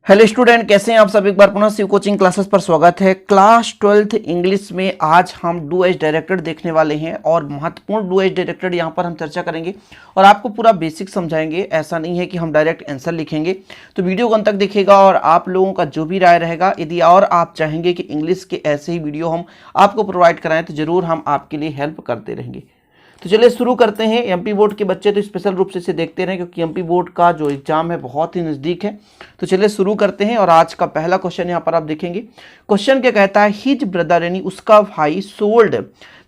Hello student, कैसे हैं आप सब। एक बार पुनः शिव कोचिंग क्लासेस पर स्वागत है। क्लास 12th इंग्लिश में आज हम डू एज डायरेक्टेड देखने वाले हैं और महत्वपूर्ण डू एज डायरेक्टेड यहाँ पर हम चर्चा करेंगे और आपको पूरा बेसिक समझाएंगे। ऐसा नहीं है कि हम डायरेक्ट आंसर लिखेंगे, तो वीडियो को अंत तक देखिएगा और आप लोगों का जो भी राय रहेगा, यदि और आप चाहेंगे कि इंग्लिश के ऐसे ही वीडियो हम आपको प्रोवाइड कराएं तो जरूर हम आपके लिए हेल्प करते रहेंगे। तो चलिए शुरू करते हैं। एमपी बोर्ड के बच्चे तो स्पेशल रूप से इसे देखते रहें क्योंकि एमपी बोर्ड का जो एग्जाम है बहुत ही नज़दीक है। तो चलिए शुरू करते हैं और आज का पहला क्वेश्चन यहाँ पर आप देखेंगे। क्वेश्चन क्या कहता है, हिज ब्रदर यानी उसका भाई सोल्ड।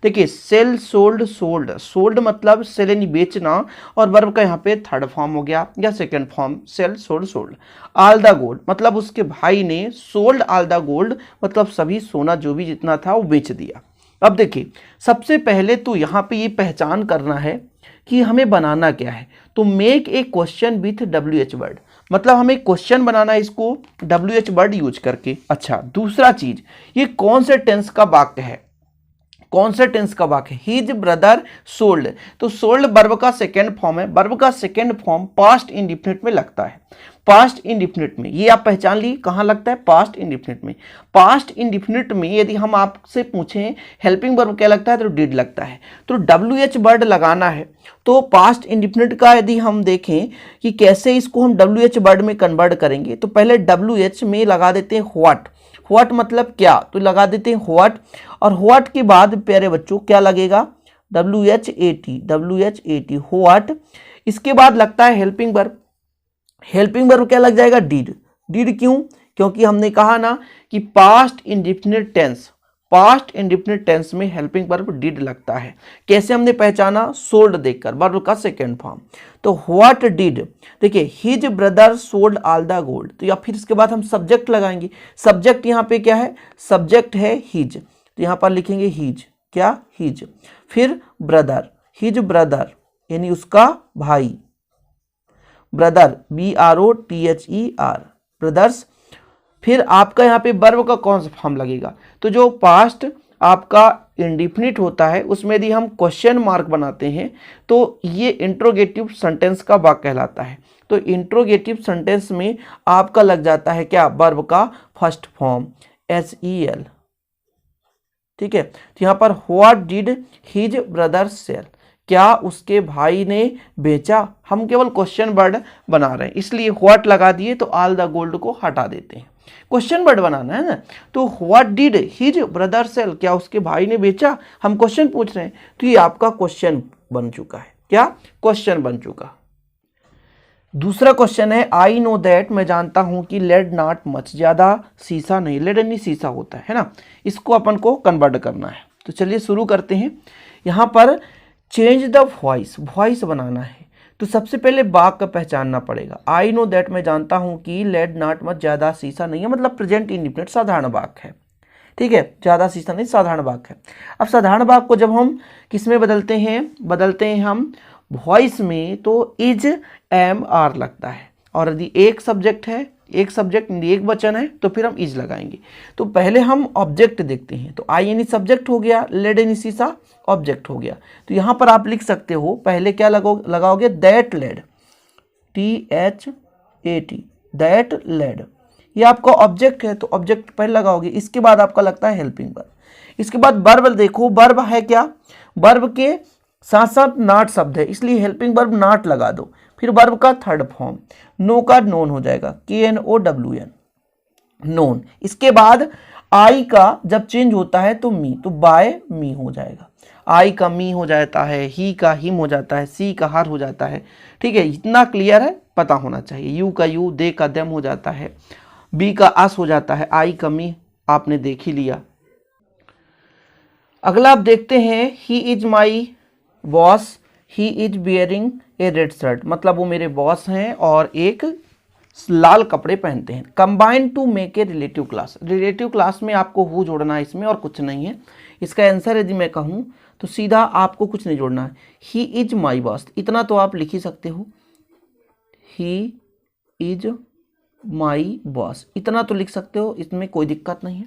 देखिए सेल सोल्ड, सोल्ड सोल्ड मतलब सेल यानी बेचना और वर्ब का यहाँ पे थर्ड फॉर्म हो गया या second form, sell sold sold. All the gold मतलब उसके भाई ने सोल्ड ऑल द गोल्ड मतलब सभी सोना जो भी जितना था वो बेच दिया। अब देखिए सबसे पहले तो यहाँ पे ये पहचान करना है कि हमें बनाना क्या है। तो make a question with WH word, मतलब हमें क्वेश्चन बनाना है इसको WH वर्ड यूज करके। अच्छा, दूसरा चीज ये कौन से टेंस का वाक्य है, कौन से टेंस का वाक्य है। हिज ब्रदर सोल्ड, तो सोल्ड वर्ब का सेकेंड फॉर्म है। वर्ब का सेकेंड फॉर्म पास्ट इंडिफिनिट में लगता है। पास्ट इंडिफिनिट में ये आप पहचान ली कहाँ लगता है, पास्ट इंडिफिनिट में। पास्ट इंडिफिनिट में यदि हम आपसे पूछें हेल्पिंग वर्ब क्या लगता है तो डिड लगता है। तो WH वर्ड लगाना है तो पास्ट इंडिफिनिट का यदि हम देखें कि कैसे इसको हम WH वर्ड में कन्वर्ट करेंगे, तो पहले WH में लगा देते हैं व्हाट। व्हाट मतलब क्या, तो लगा देते हैं व्हाट और व्हाट के बाद प्यारे बच्चों क्या लगेगा, WHAT, व्हाट। इसके बाद लगता है हेल्पिंग वर्ब। हेल्पिंग वर्ब क्या लग जाएगा, डिड। डिड क्यों, क्योंकि हमने कहा ना कि past indefinite tense, past indefinite tense में हेल्पिंग वर्ब डिड लगता है। कैसे हमने पहचाना, सोल्ड देखकर, वर्ब का सेकेंड फॉर्म। तो व्हाट डिड, देखिए his brother sold all the gold, तो या फिर इसके बाद हम सब्जेक्ट लगाएंगे। सब्जेक्ट यहाँ पे क्या है, सब्जेक्ट है हिज, तो यहाँ पर लिखेंगे हिज, क्या हिज। फिर ब्रदर, हिज ब्रदर यानी उसका भाई, ब्रदर BROTHER, ब्रदर्स। फिर आपका यहाँ पे वर्ब का कौन सा फॉर्म लगेगा, तो जो पास्ट आपका इंडिफिनिट होता है उसमें यदि हम क्वेश्चन मार्क बनाते हैं तो ये इंट्रोगेटिव सेंटेंस का वाक्य कहलाता है। तो इंट्रोगेटिव सेंटेंस में आपका लग जाता है क्या, वर्ब का फर्स्ट फॉर्म SEL। ठीक है, तो यहाँ पर what did his brother sell, क्या उसके भाई ने बेचा। हम केवल क्वेश्चन वर्ड बना रहे हैं इसलिए व्हाट लगा दिए, तो ऑल द गोल्ड को हटा देते हैं। क्वेश्चन वर्ड बनाना है ना, तो what did his brother sell, क्या उसके भाई ने बेचा। हम क्वेश्चन पूछ रहे हैं तो ये आपका क्वेश्चन बन चुका है, क्या क्वेश्चन बन चुका। दूसरा क्वेश्चन है आई नो दैट, मैं जानता हूं कि लेड नॉट मच, ज्यादा शीशा नहीं, लेड यानी शीशा होता है ना, इसको अपन को कन्वर्ट करना है। तो चलिए शुरू करते हैं। यहां पर चेंज द वॉइस, वॉइस बनाना है तो सबसे पहले वाक्य का पहचानना पड़ेगा। आई नो दैट मैं जानता हूं कि लेड नॉट मच, ज्यादा शीशा नहीं है, मतलब प्रेजेंट इंडिफिनिट साधारण वाक्य है। ठीक है, ज्यादा शीशा नहीं साधारण वाक्य है। अब साधारण वाक्य को जब हम किस में बदलते हैं हम वॉइस में, तो इज एम आर लगता है और यदि एक सब्जेक्ट है, एक सब्जेक्ट एक वचन है तो फिर हम इज लगाएंगे। तो पहले हम ऑब्जेक्ट देखते हैं, तो आई यानी सब्जेक्ट हो गया, लेड यानी शीशा ऑब्जेक्ट हो गया। तो यहां पर आप लिख सकते हो पहले क्या लगाओगे, that led, THAT, that led. ये आपका ऑब्जेक्ट है तो ऑब्जेक्ट पहले लगाओगे, इसके बाद आपका लगता है हेल्पिंग वर्ब। इसके बाद वर्ब देखो, वर्ब है क्या, वर्ब के साथ साथ नॉट शब्द है इसलिए हेल्पिंग वर्ब नॉट लगा दो। फिर वर्ब का थर्ड फॉर्म, नो का नोन हो जाएगा, KNOWN, नोन। इसके बाद आई का जब चेंज होता है तो मी, तो बाय मी हो जाएगा। आई का मी हो जाता है, ही का हिम हो जाता है, सी का हर हो जाता है। ठीक है, इतना क्लियर है, पता होना चाहिए। यू का यू, दे का देम हो जाता है, बी का अस हो जाता है, आई का मी आपने देख ही लिया। अगला आप देखते हैं, he is my boss, he is bearing A red shirt, मतलब वो मेरे बॉस हैं और एक लाल कपड़े पहनते हैं। Combine to make a relative clause, relative clause में आपको हु जोड़ना है इसमें और कुछ नहीं है। इसका आंसर यदि मैं कहूँ तो सीधा आपको कुछ नहीं जोड़ना है, ही इज माई बॉस, इतना तो आप लिख ही सकते हो, ही इज माई बॉस, इतना तो लिख सकते हो, इसमें कोई दिक्कत नहीं है।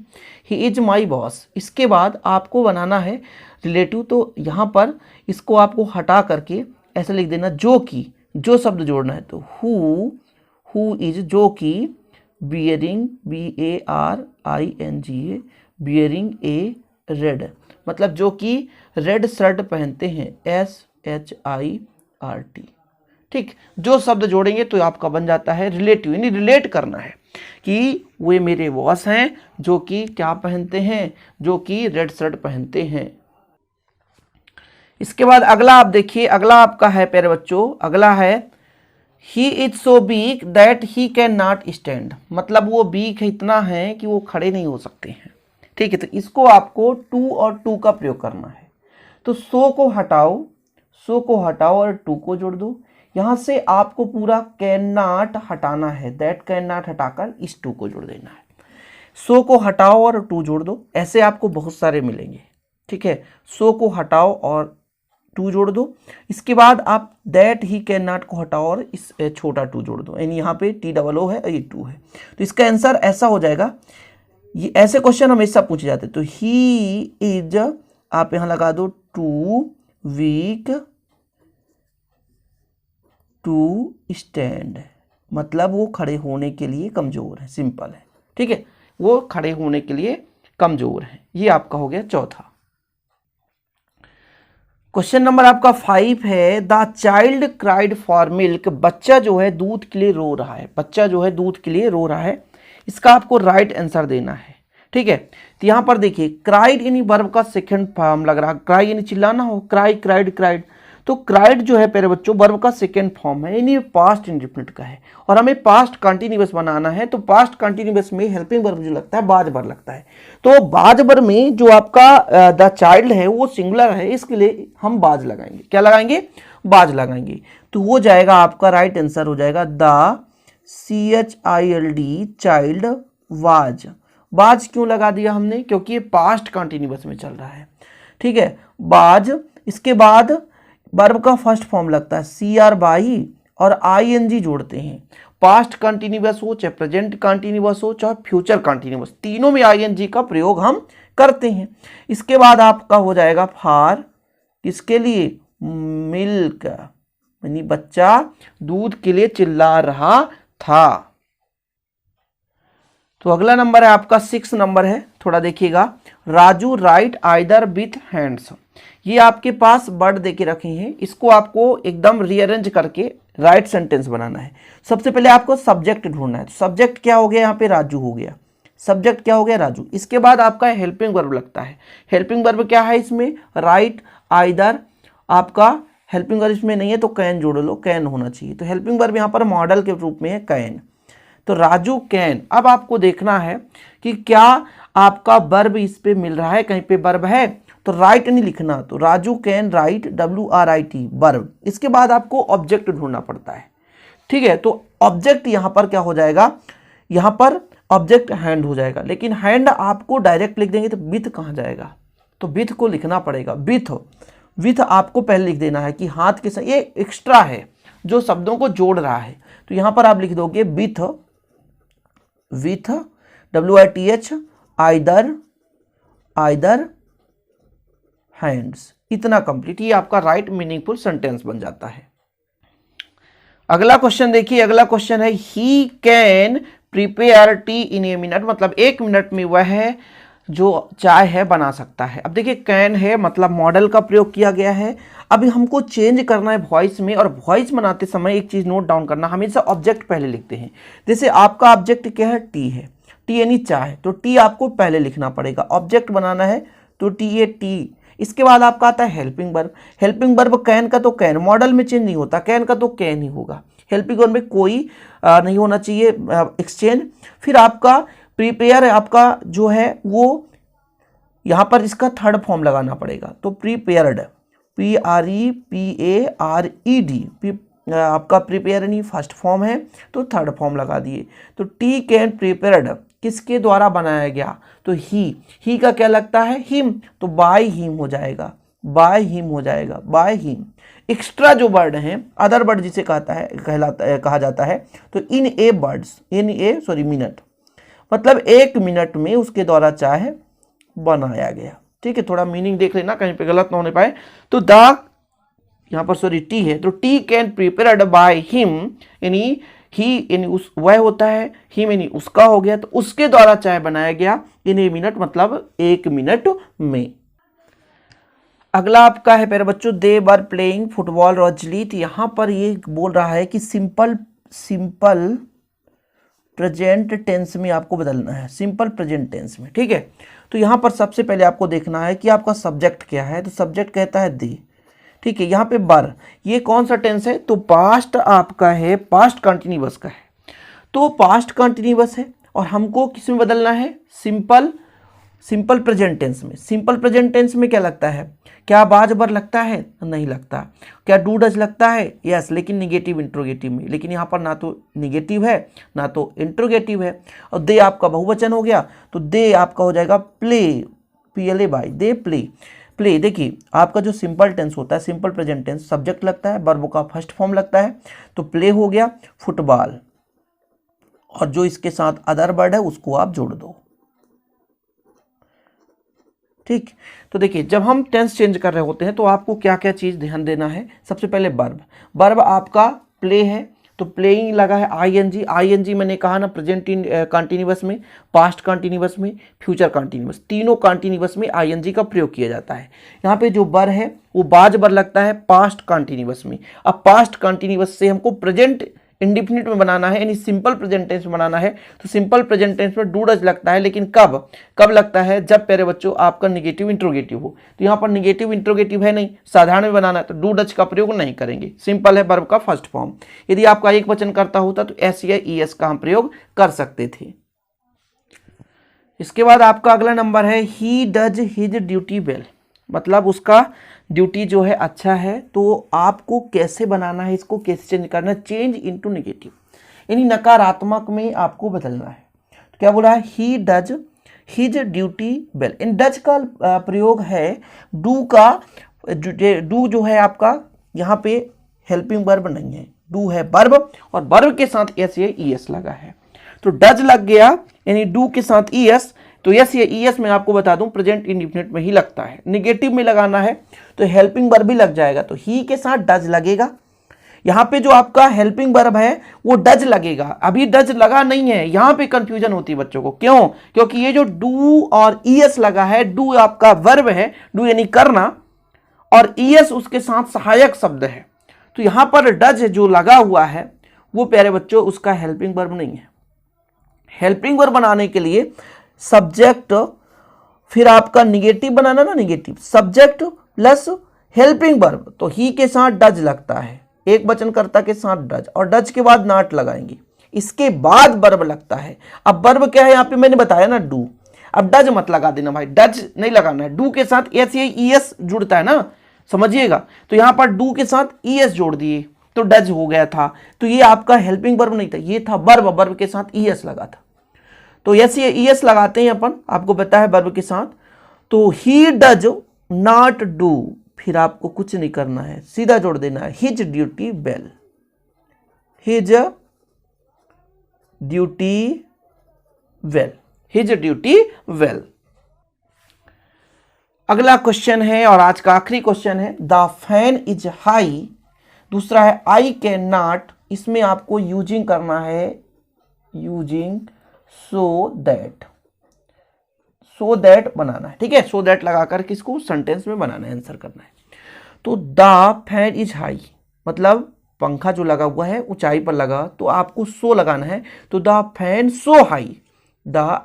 He is my boss. इसके बाद आपको बनाना है रिलेटिव, तो यहाँ पर इसको आपको हटा करके ऐसे लिख देना, जो कि, जो शब्द जोड़ना है, तो हु इज, जो कि बियरिंग, BARING, बियरिंग ए रेड, मतलब जो कि रेड शर्ट पहनते हैं, SHIRT। ठीक, जो शब्द जोड़ेंगे तो आपका बन जाता है रिलेटिव, यानी रिलेट करना है कि वे मेरे बॉस हैं जो कि क्या पहनते हैं, जो कि रेड शर्ट पहनते हैं। इसके बाद अगला आप देखिए, अगला आपका है प्यारे बच्चों, अगला है he is so weak that he can not stand, मतलब वो वीक इतना है कि वो खड़े नहीं हो सकते हैं। ठीक है, तो इसको आपको टू और टू का प्रयोग करना है। तो सो को हटाओ, सो को हटाओ और टू को जोड़ दो। यहां से आपको पूरा कैन नॉट हटाना है, दैट कैन नॉट हटाकर इस टू को जोड़ देना है। सो को हटाओ और टू जोड़ दो, ऐसे आपको बहुत सारे मिलेंगे। ठीक है, सो को हटाओ और टू जोड़ दो। इसके बाद आप दैट ही कैन नॉट को हटाओ और इस छोटा टू जोड़ दो, यानी यहाँ पे TOO है और ये टू है। तो इसका आंसर ऐसा हो जाएगा, ये ऐसे क्वेश्चन हमेशा पूछे जाते हैं। तो ही इज, आप यहाँ लगा दो टू वीक टू स्टैंड, मतलब वो खड़े होने के लिए कमजोर है, सिंपल है। ठीक है, वो खड़े होने के लिए कमजोर है। ये आपका हो गया चौथा। क्वेश्चन नंबर आपका 5 है, the child cried for milk, बच्चा जो है दूध के लिए रो रहा है, बच्चा जो है दूध के लिए रो रहा है। इसका आपको राइट आंसर देना है। ठीक है, तो यहां पर देखिए क्राइड यानी वर्ब का सेकंड फॉर्म लग रहा है, क्राई यानी चिल्लाना हो, क्राई, क्राइड, क्राइड। तो क्राइड जो है प्यारे बच्चों वर्ब का सेकंड फॉर्म है, यानी पास्ट इंडेफिनिट का है, और हमें पास्ट कंटिन्यूअस बनाना है। तो पास्ट कंटिन्यूअस में हेल्पिंग वर्ब जो लगता है बाज वर्ब लगता है। तो बाज वर्ब में जो आपका द चाइल्ड है वो सिंगुलर है, इसके लिए हम बाज लगाएंगे। क्या लगाएंगे? बाज लगाएंगे। तो वो जाएगा आपका राइट आंसर हो जाएगा द CHILD चाइल्ड वाज। बाज क्यों लगा दिया हमने? क्योंकि ये पास्ट कंटिन्यूअस में चल रहा है। ठीक है, बाज। इसके बाद वर्ब का फर्स्ट फॉर्म लगता है CR बाई और ING जोड़ते हैं। पास्ट कंटिन्यूअस हो चाहे प्रेजेंट कंटिन्यूअस हो चाहे फ्यूचर कंटिन्यूअस, तीनों में ING का प्रयोग हम करते हैं। इसके बाद आपका हो जाएगा फॉर, किसके लिए? मिल्क, यानी बच्चा दूध के लिए चिल्ला रहा था। तो अगला नंबर है आपका 6 नंबर है, थोड़ा देखिएगा। Raju right either with hands, ये आपके पास वर्ड देके रखे हैं, इसको आपको एकदम रीअरेंज करके राइट सेंटेंस बनाना है। सबसे पहले आपको सब्जेक्ट ढूंढना है। तो सब्जेक्ट क्या हो गया? यहाँ पे राजू हो गया, सब्जेक्ट क्या हो गया? राजू। इसके बाद आपका हेल्पिंग वर्ब लगता है। हेल्पिंग वर्ब क्या है इसमें? Right either. आपका हेल्पिंग वर्ब इसमें नहीं है तो कैन जोड़ लो, कैन होना चाहिए। तो हेल्पिंग वर्ब यहाँ पर मॉडल के रूप में है कैन। तो राजू कैन। अब आपको देखना है कि क्या आपका वर्ब इस पे मिल रहा है, कहीं पे वर्ब है तो राइट नहीं लिखना। तो Raju can write WRIT verb. इसके बाद आपको ऑब्जेक्ट ढूंढना पड़ता है। ठीक है, तो ऑब्जेक्ट यहां पर क्या हो जाएगा? यहां पर ऑब्जेक्ट हैंड हो जाएगा, लेकिन हैंड आपको डायरेक्ट लिख देंगे तो विथ कहां जाएगा? तो विथ को लिखना पड़ेगा। विथ, विथ आपको पहले लिख देना है कि हाथ के साथ, ये एक्स्ट्रा है जो शब्दों को जोड़ रहा है। तो यहां पर आप लिख दोगे with, with WITH either, either hands. इतना कंप्लीट, ये आपका राइट मीनिंगफुल सेंटेंस बन जाता है। अगला क्वेश्चन देखिए, अगला क्वेश्चन है he can prepare T in a minute, मतलब 1 मिनट में वह जो चाय है बना सकता है। अब देखिए कैन है मतलब मॉडल का प्रयोग किया गया है। अभी हमको चेंज करना है वॉइस में, और वॉइस बनाते समय एक चीज नोट डाउन करना, हमेशा ऑब्जेक्ट पहले लिखते हैं। जैसे आपका ऑब्जेक्ट क्या है? टी है, टी यानी चाय, तो टी आपको पहले लिखना पड़ेगा। ऑब्जेक्ट बनाना है तो टी। इसके बाद आपका आता है helping verb. Helping verb can का तो कैन, मॉडल में चेंज नहीं होता, कैन का तो कैन ही होगा। हेल्पिंग वर्ब में कोई नहीं होना चाहिए एक्सचेंज। फिर आपका प्रिपेयर, आपका जो है वो यहाँ पर इसका थर्ड फॉर्म लगाना पड़ेगा। तो प्रीपेयर्ड, PREPARED, आपका प्रिपेयर नहीं फर्स्ट फॉर्म है तो थर्ड फॉर्म लगा दिए। तो टी कैन प्रिपेयर्ड किसके द्वारा बनाया गया? तो ही का क्या लगता है? हिम, तो बाय हिम हो जाएगा, बाय हिम हो जाएगा, बाय हिम। एक्स्ट्रा जो वर्ड हैं, अदर वर्ड जिसे कहा जाता है, तो इन ए वर्ड्स, मिनट, मतलब 1 मिनट में उसके द्वारा चाय बनाया गया। ठीक है, थोड़ा मीनिंग देख लेना कहीं पे गलत ना होने पाए। तो द, यहाँ पर टी है, तो T can prepared by him, यानी ही यानी उस वह होता है, ही यानी उसका हो गया, तो उसके द्वारा चाय बनाया गया इन ए मिनट मतलब 1 मिनट में। अगला आपका है प्यारे बच्चों, दे वर प्लेइंग फुटबॉल रॉजली। तो यहां पर ये बोल रहा है कि सिंपल प्रेजेंट टेंस में आपको बदलना है, सिंपल प्रेजेंट टेंस में, ठीक है। तो यहां पर सबसे पहले आपको देखना है कि आपका सब्जेक्ट क्या है। तो सब्जेक्ट कहता है दे, ठीक है। यहाँ पे बर, ये कौन सा टेंस है, तो पास्ट आपका है, पास्ट कंटिन्यूअस का है, तो पास्ट कंटिन्यूअस है और हमको किस में बदलना है, सिंपल प्रेजेंट टेंस में। सिंपल प्रेजेंट टेंस में क्या लगता है, क्या बाज बर लगता है, नहीं लगता। क्या डू डज लगता है, यस, लेकिन निगेटिव इंट्रोगेटिव में, लेकिन यहाँ पर ना तो निगेटिव है ना तो इंट्रोगेटिव है। और दे आपका बहुवचन हो गया, तो दे आपका हो जाएगा play, PLA Y, they play. Play देखिए आपका जो सिंपल टेंस होता है, सिंपल प्रेजेंट टेंस, सब्जेक्ट लगता है, वर्ब का फर्स्ट फॉर्म लगता है, तो प्ले हो गया फुटबॉल, और जो इसके साथ अदर वर्ड है उसको आप जोड़ दो, ठीक। तो देखिए जब हम टेंस चेंज कर रहे होते हैं तो आपको क्या क्या चीज ध्यान देना है। सबसे पहले वर्ब आपका प्ले है, तो प्लेइंग लगा है ING मैंने कहा ना, प्रेजेंट कंटिन्यूअस में, पास्ट कंटिन्यूअस में, फ्यूचर कंटिन्यूअस, तीनों कंटिन्यूअस में ING का प्रयोग किया जाता है। यहाँ पे जो बर है वो बाज बर लगता है पास्ट कंटिन्यूअस में। अब पास्ट कंटिन्यूअस से हमको प्रेजेंट इंडिफिनिट में बनाना है, यानी सिंपल प्रेजेंट टेंस में बनाना है, तो सिंपल प्रेजेंट टेंस में डू डज लगता है, लेकिन कब लगता है, जब प्यारे बच्चों आपका निगेटिव इंट्रोगेटिव हो। तो यहाँ पर निगेटिव इंट्रोगेटिव है नहीं, साधारण में बनाना है, तो डू डज का प्रयोग नहीं करेंगे, सिंपल है वर्ब का फर्स्ट फॉर्म। यदि आपका एक वचन करता होता तो एस या ES का हम प्रयोग कर सकते थे। इसके बाद आपका अगला नंबर है he does his duty well, मतलब उसका ड्यूटी जो है अच्छा है। तो आपको कैसे बनाना है, इसको कैसे चेंज करना है, चेंज इनटू नेगेटिव, यानी नकारात्मक में आपको बदलना है। तो क्या बोला है, he does his duty well. In does का प्रयोग है डू का, डू जो है आपका यहाँ पे हेल्पिंग वर्ब नहीं है, डू है वर्ब, और वर्ब के साथ एस या ES लगा है, तो डज लग गया, यानी डू के साथ ES, तो यस ये ES मैं आपको बता दूं प्रेजेंट इंडिफिनिट में ही लगता है। निगेटिव में लगाना है तो हेल्पिंग वर्ब भी लग जाएगा, तो ही के साथ डज लगेगा। यहाँ पे जो आपका हेल्पिंग वर्ब है वो डज लगेगा, अभी डज लगा नहीं है, यहाँ पे कंफ्यूजन होती है बच्चों को, क्यों, क्योंकि ये जो डू और ES लगा है, डू आपका वर्ब है, डू यानी करना, और ES उसके साथ सहायक शब्द है। तो यहाँ पर डज जो लगा हुआ है वो प्यारे बच्चों उसका हेल्पिंग वर्ब नहीं है। हेल्पिंग वर्ब बनाने के लिए सब्जेक्ट, फिर आपका निगेटिव बनाना ना, negative subject plus helping verb, तो ही के साथ डज लगता है, एक वचनकर्ता के साथ डज, और डज के बाद नॉट लगाएंगे, इसके बाद वर्ब लगता है। अब वर्ब क्या है यहाँ पे मैंने बताया ना, डू। अब डज मत लगा देना भाई, डज नहीं लगाना है, डू के साथ एस या ES जुड़ता है ना, समझिएगा। तो यहाँ पर डू के साथ ES जोड़ दिए तो डज हो गया था, तो ये आपका हेल्पिंग वर्ब नहीं था, ये था वर्ब, वर्ब के साथ ES लगा था, तो यस ये ES लगाते हैं अपन, आपको पता है वर्ब के साथ। तो ही डज नॉट डू, फिर आपको कुछ नहीं करना है, सीधा जोड़ देना है his duty well, his duty well, his duty well. अगला क्वेश्चन है और आज का आखिरी क्वेश्चन है, द फैन इज हाई, दूसरा है आई कैन नॉट, इसमें आपको यूजिंग करना है, यूजिंग सो दैट बनाना है, ठीक है। सो दैट लगाकर किसको सेंटेंस में बनाना है, आंसर करना है। तो द फैन इज हाई मतलब पंखा जो लगा हुआ है ऊंचाई पर लगा, तो आपको सो लगाना है, तो the fan so high, the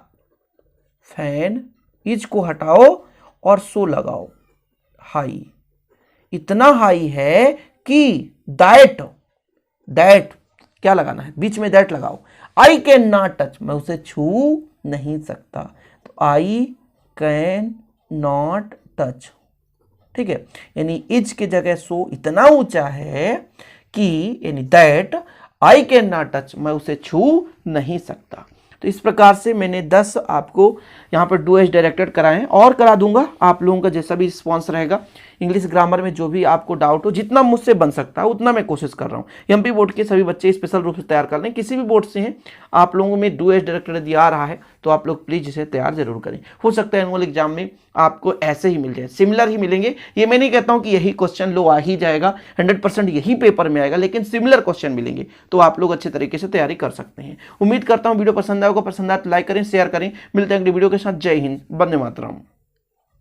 fan is को हटाओ और सो लगाओ, हाई, इतना हाई है कि दैट क्या लगाना है, बीच में दैट लगाओ, आई कैन नॉट टच, मैं उसे छू नहीं सकता, तो आई कैन नॉट टच, ठीक है। यानी इज की जगह सो इतना ऊंचा है कि, यानी that I can not touch, मैं उसे छू नहीं सकता। तो इस प्रकार से मैंने 10 आपको यहाँ पर डू एज डायरेक्टेड कराएं और करा दूंगा, आप लोगों का जैसा भी रिस्पॉन्स रहेगा इंग्लिश ग्रामर में जो भी आपको डाउट हो, जितना मुझसे बन सकता है उतना मैं कोशिश कर रहा हूँ। एमपी बोर्ड के सभी बच्चे स्पेशल रूप से तैयार कर लें, किसी भी बोर्ड से हैं, आप लोगों में डू एज डायरेक्टर यदि आ रहा है तो आप लोग प्लीज इसे तैयार जरूर करें। हो सकता है एनुअल एग्जाम में आपको ऐसे ही मिल जाए, सिमिलर ही मिलेंगे। ये मैं नहीं कहता हूं कि यही क्वेश्चन लो आ ही जाएगा, 100% यही पेपर में आएगा, लेकिन सिमिलर क्वेश्चन मिलेंगे तो आप लोग अच्छे तरीके से तैयारी कर सकते हैं। उम्मीद करता हूं वीडियो पसंद आएगा, पसंद आए तो लाइक करें, शेयर करें। मिलते हैं अगली वीडियो के साथ। जय हिंद, वंदे मातरम।